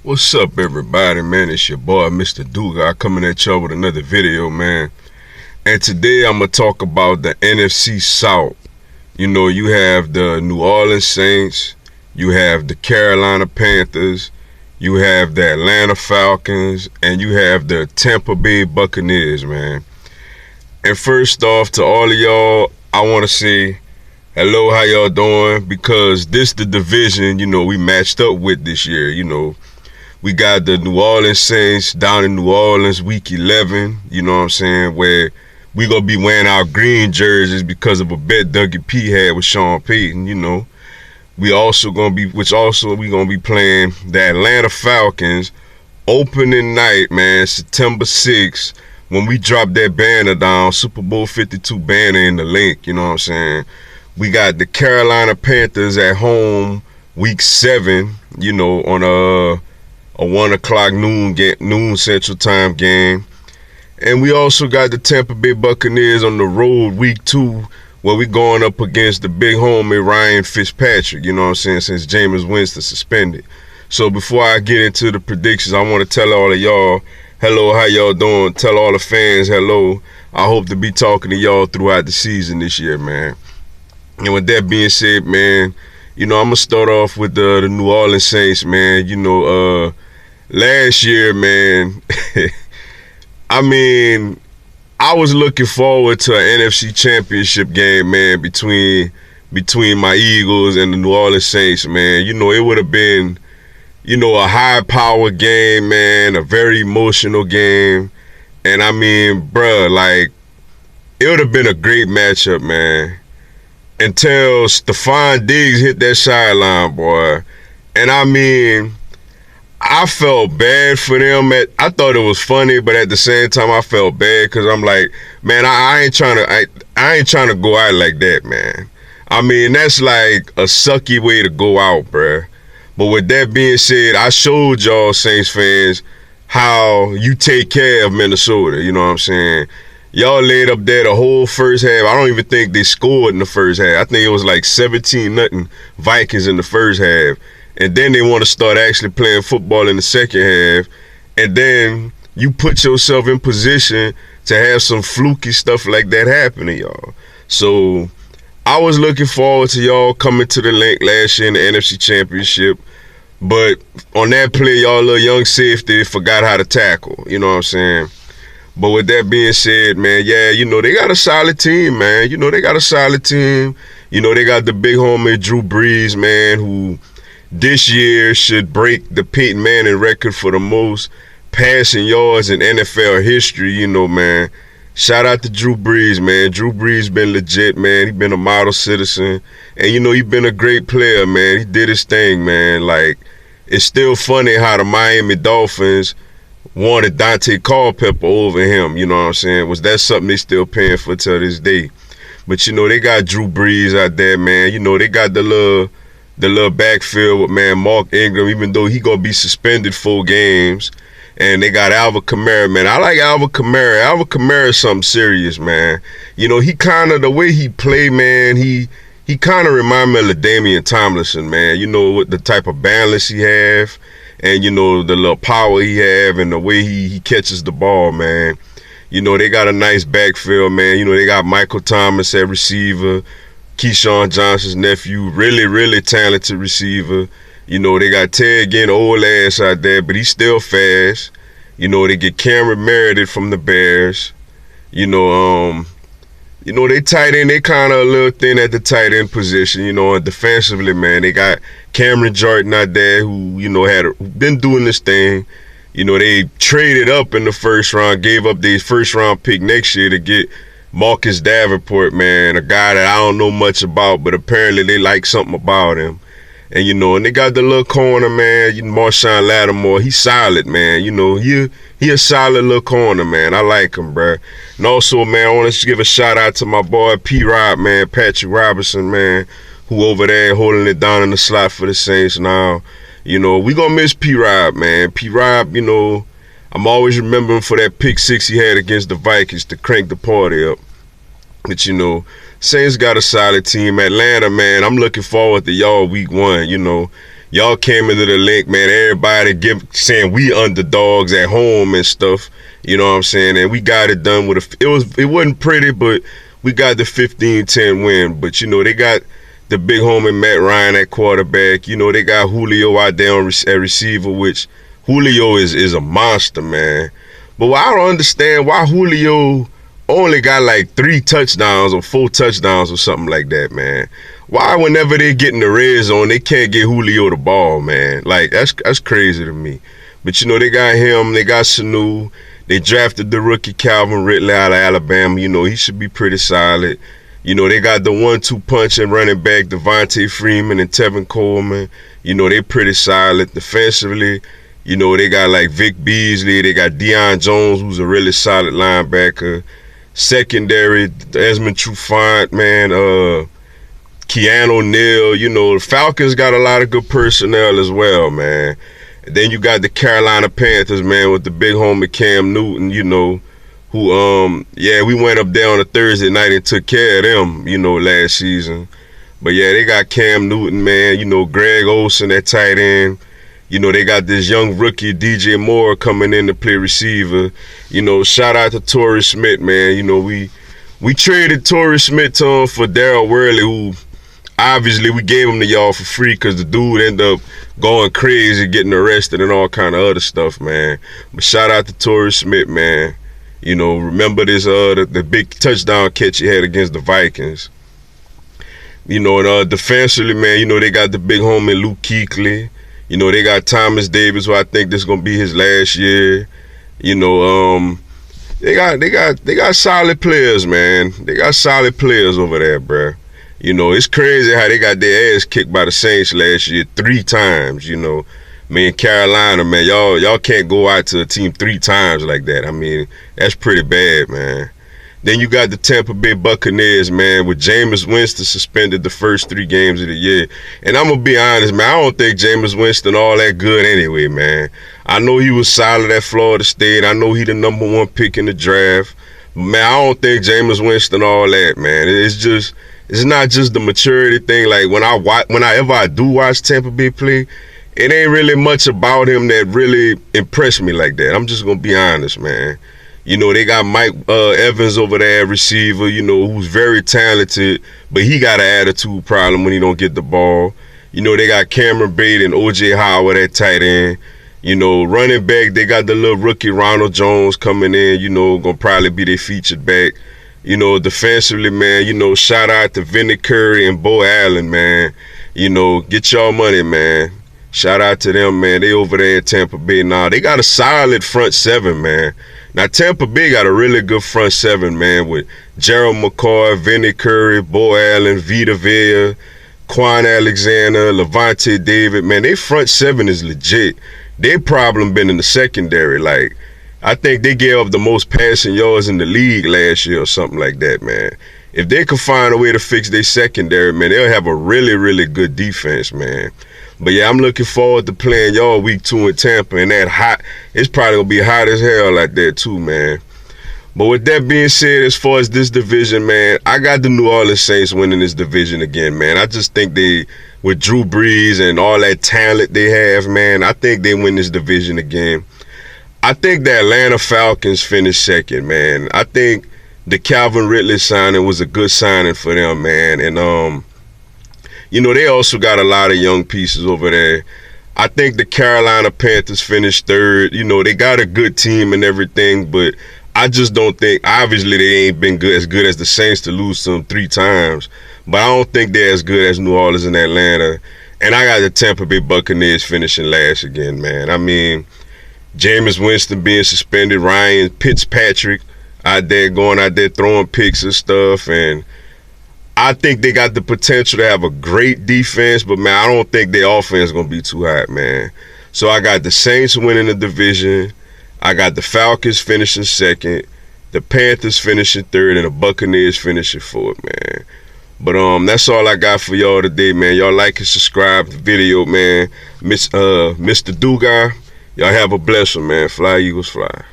What's up, everybody, man? It's your boy, Mr. Duga. Coming at y'all with another video, man. And today I'm going to talk about the NFC South. You know, you have the New Orleans Saints, you have the Carolina Panthers, you have the Atlanta Falcons, and you have the Tampa Bay Buccaneers, man. And first off, to all of y'all, I want to say hello, how y'all doing? Because this the division, we matched up with this year, We got the New Orleans Saints down in New Orleans, week 11, you know what I'm saying, where we going to be wearing our green jerseys because of a bet Dougie P had with Sean Payton, We also going to be, we going to be playing the Atlanta Falcons opening night, man, September 6th, when we drop that banner down, Super Bowl 52 banner in the link, you know what I'm saying. We got the Carolina Panthers at home, week 7, on a 1 o'clock noon Central Time game. And we also got the Tampa Bay Buccaneers on the road week 2, where we going up against the big homie Ryan Fitzpatrick, you know what I'm saying, since Jameis Winston suspended. So before I get into the predictions, I want to tell all of y'all, hello, how y'all doing? Tell all the fans hello. I hope to be talking to y'all throughout the season this year, man. And with that being said, man, I'm going to start off with the New Orleans Saints, man. Last year, man, I was looking forward to an NFC Championship game, man, between my Eagles and the New Orleans Saints, man. It would have been, a high-power game, man, a very emotional game. And, bruh, it would have been a great matchup, man, until Stephon Diggs hit that sideline, boy. And, I felt bad for them. I thought it was funny, but at the same time, I felt bad because I'm like, man, I ain't trying to go out like that, man. That's like a sucky way to go out, bruh. But with that being said, I showed y'all Saints fans how you take care of Minnesota. You know what I'm saying? Y'all laid up there the whole first half. I don't even think they scored in the first half. I think it was like 17-0 Vikings in the first half. And then they want to start actually playing football in the second half. And then you put yourself in position to have some fluky stuff like that happen to y'all. So I was looking forward to y'all coming to the link last year in the NFC Championship. But on that play, y'all little young safety forgot how to tackle. You know what I'm saying? But with that being said, man, yeah, they got a solid team, man. They got a solid team. They got the big homie Drew Brees, man, who this year should break the Peyton Manning record for the most passing yards in NFL history, man. Shout out to Drew Brees, man. Drew Brees been legit, man. He been a model citizen. And, he been a great player, man. He did his thing, man. It's still funny how the Miami Dolphins wanted Dante Culpepper over him, you know what I'm saying? Was that something they still paying for till this day? But, they got Drew Brees out there, man. They got the little backfield with, man, Mark Ingram, even though he going to be suspended 4 games. And they got Alvin Kamara, man. I like Alvin Kamara. Alvin Kamara is something serious, man. He kind of, the way he play, man, he kind of remind me of LaDainian Tomlinson, man. With the type of balance he have and, the little power he have and the way he catches the ball, man. They got a nice backfield, man. They got Michael Thomas at receiver. Keyshawn Johnson's nephew, really, really talented receiver. They got Ted getting old ass out there, but he's still fast. They get Cameron Meredith from the Bears. They tight end, they kind of a little thin at the tight end position, and defensively, man, they got Cameron Jordan out there who, been doing this thing. They traded up in the first round, gave up their first round pick next year to get Marcus Davenport, man, a guy that I don't know much about, but apparently they like something about him. And, and they got the little corner, man, Marshon Lattimore. He's solid, man. He a solid little corner, man. I like him, bruh. And also, man, I want to give a shout out to my boy P-Rob, man, Patrick Robinson, man, who over there holding it down in the slot for the Saints now. We going to miss P-Rob, man. P-Rob, I'm always remembering for that pick 6 he had against the Vikings to crank the party up. But, Saints got a solid team. Atlanta, man, I'm looking forward to y'all week 1. Y'all came into the link, man. Everybody saying we underdogs at home and stuff. You know what I'm saying? And we got it done with it wasn't pretty, but we got the 15-10 win. But, you know, they got the big homie Matt Ryan at quarterback. You know, they got Julio out there at receiver, which Julio is a monster, man. But I don't understand why Julio only got like 3 touchdowns or 4 touchdowns or something like that, man. Why whenever they get in the red zone, they can't get Julio the ball, man? Like, that's crazy to me. But, you know, they got him. They got Sanu. They drafted the rookie Calvin Ridley out of Alabama. You know, he should be pretty solid. You know, they got the 1-2 punch and running back Devontae Freeman and Tevin Coleman. You know, they pretty solid. Defensively, you know, they got like Vic Beasley. They got Deion Jones, who's a really solid linebacker. Secondary, Desmond Trufant, man. Keanu Neal. You know, the Falcons got a lot of good personnel as well, man. And then you got the Carolina Panthers, man, with the big homie Cam Newton, you know, who, yeah, we went up there on a Thursday night and took care of them, you know, last season. But, yeah, they got Cam Newton, man, you know, Greg Olsen at tight end. You know, they got this young rookie, DJ Moore, coming in to play receiver. You know, shout out to Torrey Smith, man. You know, we traded Torrey Smith to him for Darryl Worley, who obviously we gave him to y'all for free because the dude ended up going crazy, getting arrested and all kind of other stuff, man. But shout out to Torrey Smith, man. You know, remember this the big touchdown catch he had against the Vikings. You know, and defensively, man, you know, they got the big homie Luke Keuchly. You know, they got Thomas Davis, who I think this is gonna be his last year. You know, they got solid players, man. They got solid players over there, bruh. You know, it's crazy how they got their ass kicked by the Saints last year 3 times, you know. I mean, Carolina, man, y'all can't go out to a team 3 times like that. I mean, that's pretty bad, man. Then you got the Tampa Bay Buccaneers, man, with Jameis Winston suspended the first 3 games of the year. And I'm going to be honest, man, I don't think Jameis Winston all that good anyway, man. I know he was solid at Florida State. I know he the #1 pick in the draft. But, man, I don't think Jameis Winston all that, man. It's not just the maturity thing. Like, whenever I do watch Tampa Bay play, it ain't really much about him that really impressed me like that. I'm just going to be honest, man. You know, they got Mike Evans over there at receiver, you know, who's very talented, but he got an attitude problem when he don't get the ball. You know, they got Cameron Brate and O.J. Howard at tight end. You know, running back, they got the little rookie Ronald Jones coming in, you know, going to probably be their featured back. You know, defensively, man, you know, shout out to Vinny Curry and Beau Allen, man. You know, get y'all money, man. Shout out to them, man. They over there in Tampa Bay now. They got a solid front 7, man. Now, Tampa Bay got a really good front 7, man, with Gerald McCoy, Vinny Curry, Beau Allen, Vita Vea, Quan Alexander, Levante David. Man, they front 7 is legit. Their problem been in the secondary. Like, I think they gave up the most passing yards in the league last year or something like that, man. If they could find a way to fix their secondary, man, they'll have a really, really good defense, man. But, yeah, I'm looking forward to playing y'all week 2 in Tampa. And that hot, it's probably going to be hot as hell like that too, man. But with that being said, as far as this division, man, I got the New Orleans Saints winning this division again, man. I just think with Drew Brees and all that talent they have, man, I think they win this division again. I think the Atlanta Falcons finished second, man. I think the Calvin Ridley signing was a good signing for them, man. And, you know, they also got a lot of young pieces over there. I think the Carolina Panthers finished third. You know, they got a good team and everything, but I just don't think, obviously they ain't been as good as the Saints to lose to them 3 times, but I don't think they're as good as New Orleans and Atlanta. And I got the Tampa Bay Buccaneers finishing last again, man. I mean, Jameis Winston being suspended, Ryan Fitzpatrick going out there throwing picks and stuff, and I think they got the potential to have a great defense, but, man, I don't think their offense is going to be too hot, man. So I got the Saints winning the division. I got the Falcons finishing second, the Panthers finishing third, and the Buccaneers finishing fourth, man. But that's all I got for y'all today, man. Y'all like and subscribe to the video, man. Mr. Duga, y'all have a blessing, man. Fly, Eagles, fly.